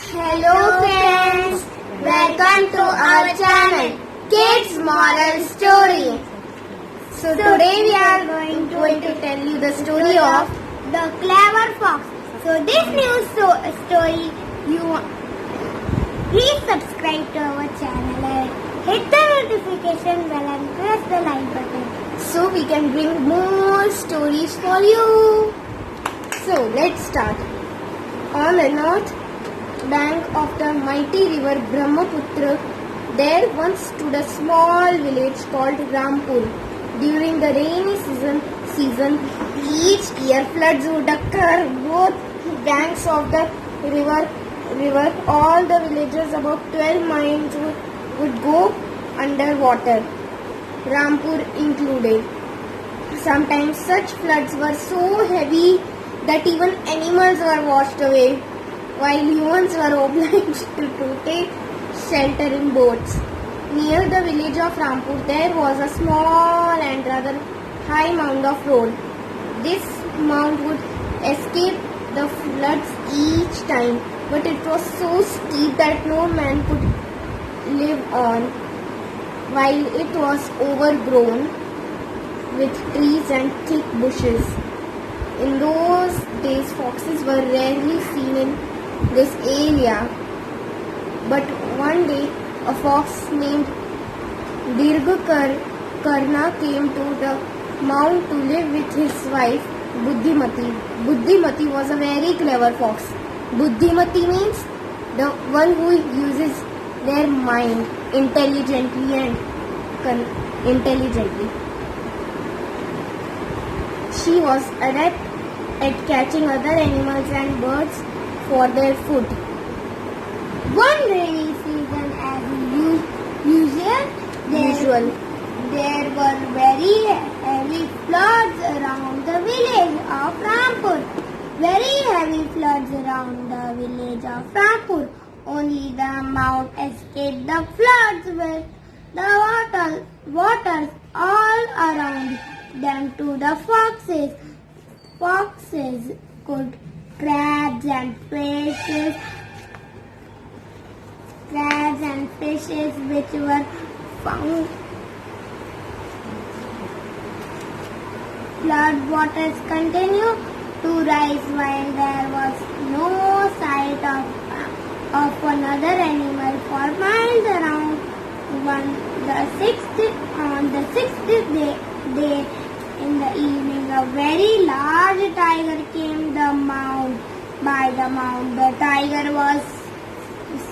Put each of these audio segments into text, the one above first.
Hello friends, welcome to our channel Kids Moral Story. So today we are going to tell you the story of The Clever Fox. So this new story, please subscribe to our channel and hit the notification bell and press the like button so we can bring more stories for you. So let's start. On the north bank of the mighty river Brahmaputra, there once stood a small village called Rampur. During the rainy season, each year floods would occur both banks of the river. All the villages about 12 miles would go underwater, Rampur included. Sometimes such floods were so heavy that even animals were washed away, while humans were obliged to take shelter in boats. Near the village of Rampur, there was a small and rather high mound of road. This mound would escape the floods each time, but it was so steep that no man could live on, while it was overgrown with trees and thick bushes. In those days, foxes were rarely seen in this area, but one day a fox named Karna came to the mound to live with his wife Buddhimati. Buddhimati was a very clever fox. Buddhimati means the one who uses their mind intelligently. She was adept at catching other animals and birds for their food. One rainy season, as usual, there were very heavy floods around the village of Rampur. Very heavy floods around the village of Rampur. Only the mound escaped the floods with the waters all around them to the foxes. Foxes could crabs and fishes which were found. Flood waters continue to rise while there was no sight of another animal for miles around. On the sixth day in the evening, a very large tiger came by the mound. The tiger was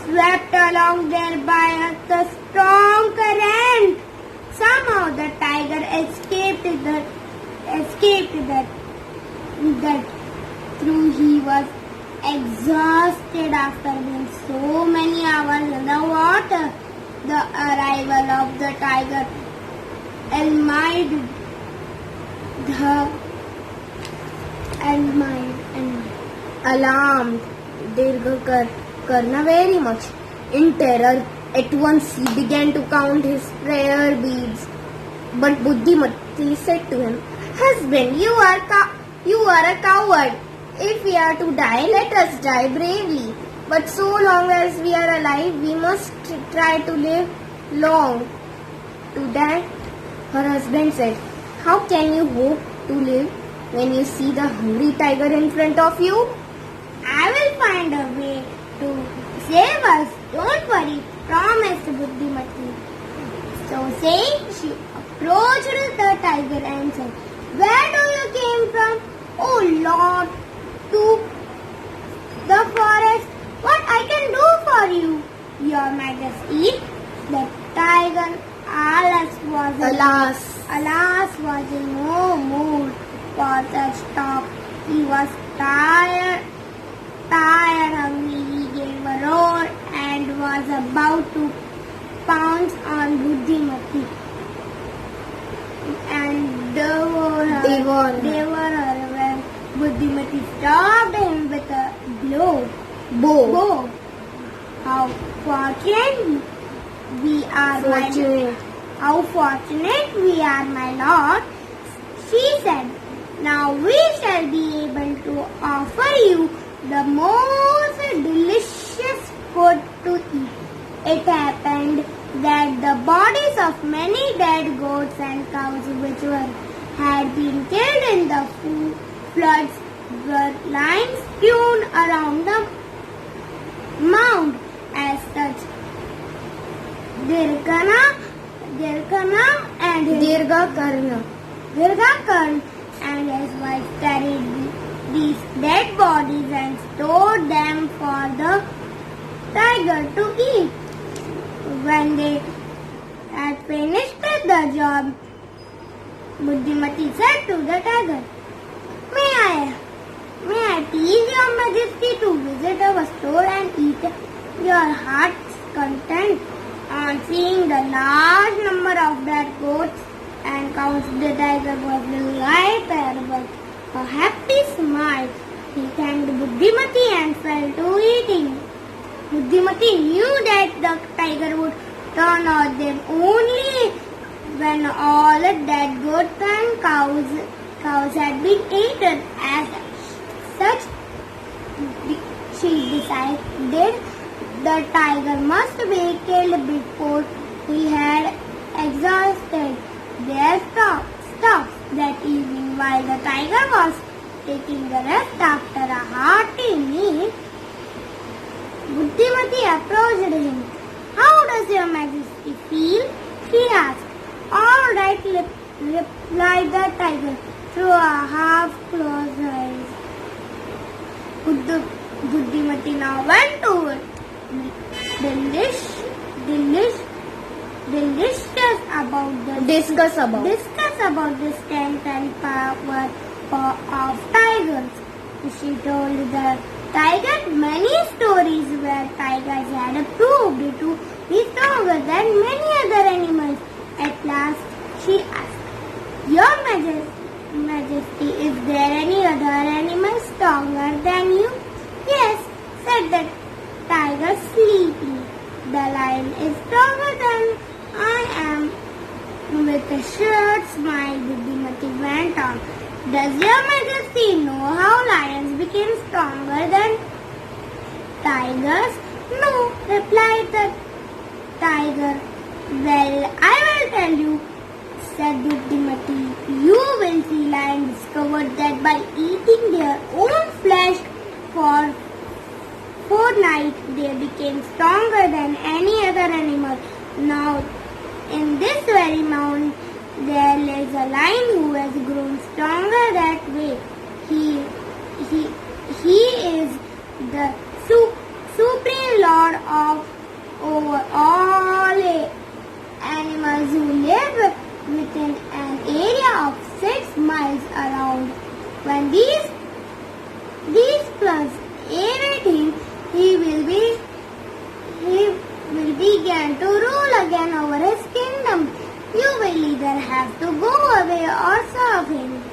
swept along there by the strong current. Somehow the tiger escaped that through he was exhausted after being so many hours in the water. The arrival of the tiger alarmed Karna very much. In terror, at once he began to count his prayer beads. But Buddhimati said to him, "Husband, you are a coward. If we are to die, let us die bravely. But so long as we are alive, we must try to live long." To that, her husband said, "How can you hope to live when you see the hungry tiger in front of you?" "I will find a way to save us. Don't worry," promised Buddhimati. So saying, she approached the tiger and said, "Where do you came from?" "Oh Lord, to the forest. What I can do for you, Your Majesty?" The tiger, alas, was in no mood for such talk. He was tired, hungry. He gave a roar and was about to pounce on Buddhimati and devour her when Buddhimati stopped him with a bow. How fortunate we are, my lord, she said. Now we shall be able to offer you the most delicious delicious food to eat. It happened that the bodies of many dead goats and cows had been killed in the floods were lying strewn around the mound. As such, Dirgakarna and his wife carried these dead bodies and stored them for the tiger to eat. When they had finished the job, Buddhimati said to the tiger, May I please your majesty to visit our store and eat your heart's content? On seeing the large number of dead goats and cows, the tiger was right there with a happy smile. He thanked Buddhimati and fell to eating. Buddhimati knew that the tiger would turn on them only when all the dead goats and cows had been eaten. As such, she decided the tiger must be killed before he had exhausted their stocks. That evening, while the tiger was taking a rest after a hearty meal, Buddhimati approached him. How does your majesty feel? She asked. All right, replied the tiger through a half-closed eyes. Buddhimati now went to discuss about the strength and power of tigers. She told the tiger many stories where tigers had proved to be stronger than many other animals. At last, she asked, Your Majesty, is there any other animal stronger than you? Yes, said the tiger sleepily. The lion is stronger than I am. With a short smile, Buddhimati went on. Does your majesty know how lions became stronger than tigers? No, replied the tiger. Well, I will tell you, said Buddhimati. You will see lions discovered that by eating their own flesh for fortnight, they became stronger than any other animal. Now, in this very mound, there lives a lion who has grown stronger that way. He is the supreme lord of over all animals who live within an area of 6 miles around. When these floods aid him, he will begin to rule again over his kingdom. You will either have to go away or serve him.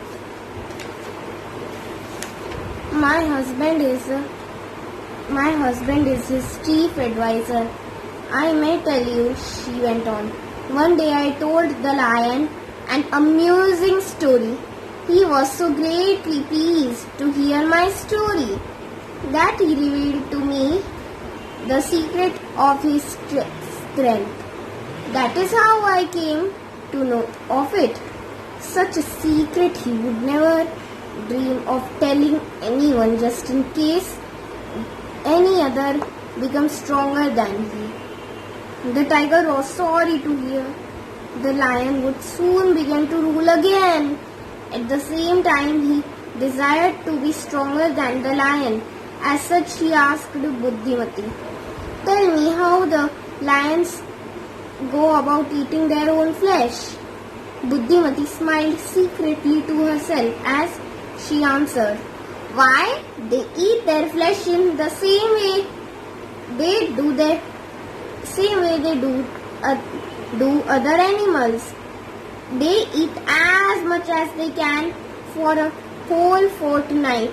My husband is his chief advisor. I may tell you, she went on. One day I told the lion an amusing story. He was so greatly pleased to hear my story that he revealed to me the secret of his strength. That is how I came to know of it. Such a secret he would never dream of telling anyone, just in case any other becomes stronger than he. The tiger was sorry to hear the lion would soon begin to rule again. At the same time, he desired to be stronger than the lion. As such, he asked Buddhimati, Tell me how the lions go about eating their own flesh. Buddhimati smiled secretly to herself as she answered, Why, they eat their flesh in the same way they do other animals. They eat as much as they can for a whole fortnight.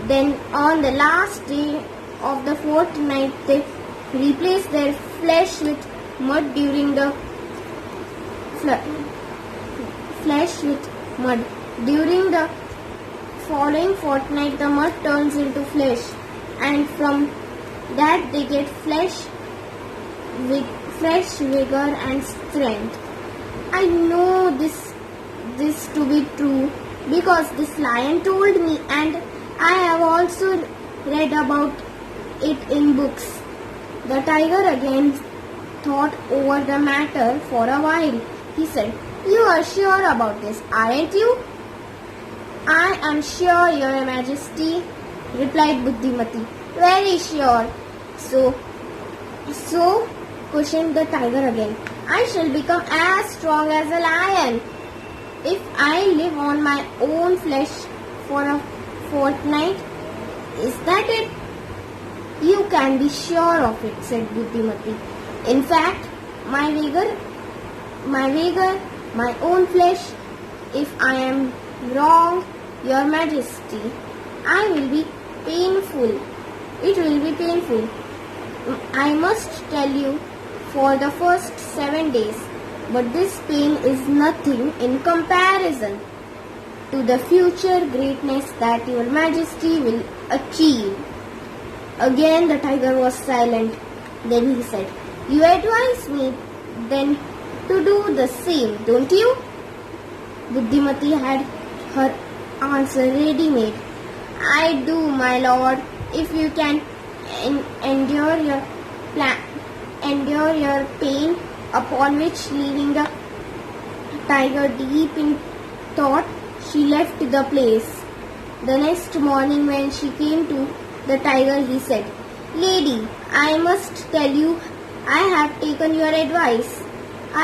Then on the last day of the fortnight, they replace their flesh with mud during the During the following fortnight, the mud turns into flesh, and from that they get fresh vigor and strength. I know this to be true because this lion told me, and I have also read about it in books. The tiger again thought over the matter for a while. He said, "You are sure about this, aren't you?" "I am sure, Your Majesty," replied Buddhimati. "Very sure." So questioned the tiger again. "I shall become as strong as a lion if I live on my own flesh for a fortnight. Is that it?" "You can be sure of it," said Buddhimati. "In fact, my vigor, my own flesh, if I am wrong, Your Majesty, it will be painful. I must tell you for the first 7 days, but this pain is nothing in comparison to the future greatness that Your Majesty will achieve." Again the tiger was silent. Then he said, "You advise me then to do the same, don't you?" Buddhimati had her answer ready-made. "I do, my lord, if you can endure your pain." Upon which, leaving the tiger deep in thought, she left the place. The next morning when she came to the tiger, he said, "Lady, I must tell you, I have taken your advice.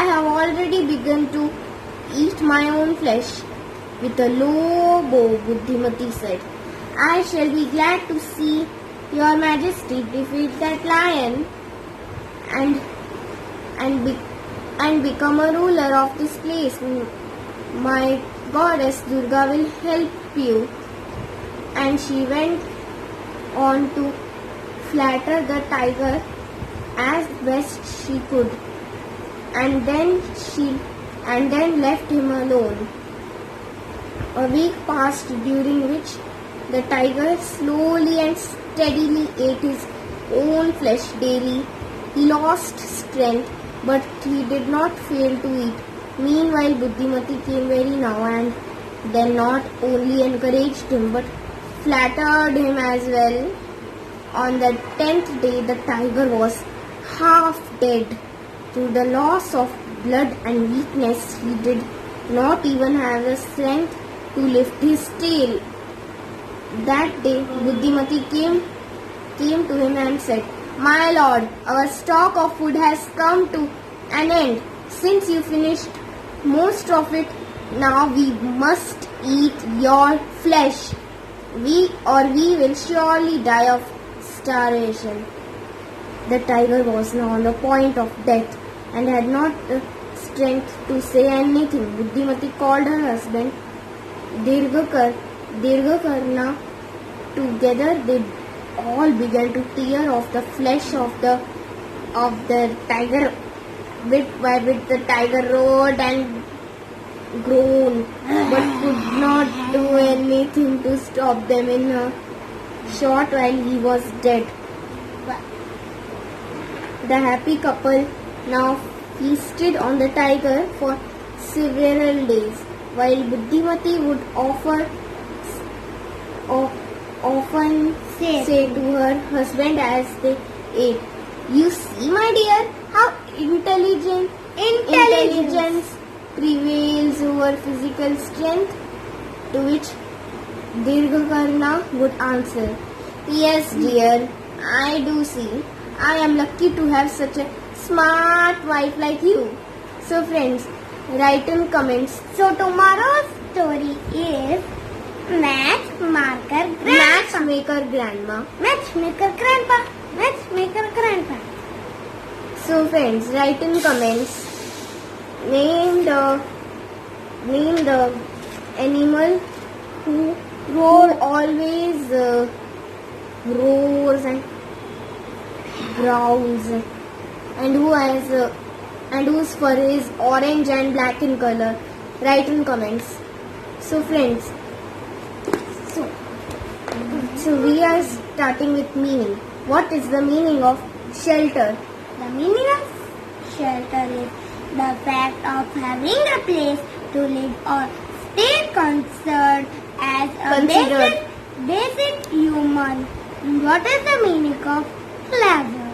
I have already begun to eat my own flesh." With a low bow, Buddhimati said, "I shall be glad to see Your Majesty defeat that lion and become a ruler of this place. My goddess Durga will help you." And she went on to flatter the tiger as best she could, and then left him alone. A week passed, during which the tiger slowly and steadily ate his own flesh daily. He lost strength, but he did not fail to eat. Meanwhile, Buddhimati came very now and then, not only encouraged him but flattered him as well. On the 10th day, the tiger was half dead. Through the loss of blood and weakness, he did not even have the strength to lift his tail. That day, Buddhimati came to him and said, "My lord, our stock of food has come to an end. Since you finished most of it, now we must eat your flesh. We will surely die of starvation." The tiger was now on the point of death and had not the strength to say anything. Buddhimati called her husband Dirghakarna. Together they all began to tear off the flesh of the tiger. Bit by bit the tiger roared and groaned, but could not do anything to stop them. In a short while he was dead. The happy couple now feasted on the tiger for several days, while Buddhimati would often say to her husband as they ate, "You see, my dear, how intelligence prevails over physical strength." To which Dirghakarna would answer, "Yes, dear, I do see. I am lucky to have such a smart wife like you." So friends, write in comments. So tomorrow's story is Matchmaker Grandma. Matchmaker Grandpa. So friends, write in comments. Name the animal who always roars and growls, and whose fur is orange and black in color. Write in comments. So friends, so we are starting with meaning. What is the meaning of shelter? The meaning of shelter is the fact of having a place to live or stay considered as a basic human. What is the meaning of clever?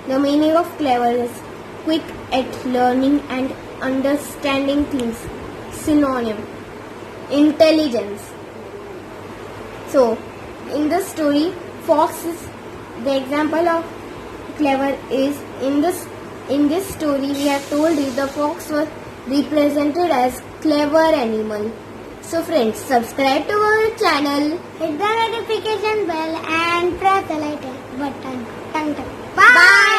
The meaning of clever is quick at learning and understanding things. Synonym: intelligence. So, in the story, fox is the example of clever. Is in this story we have told you the fox was represented as clever animal. So friends, subscribe to our channel, Hit the notification bell and press the like button. Bye. Bye.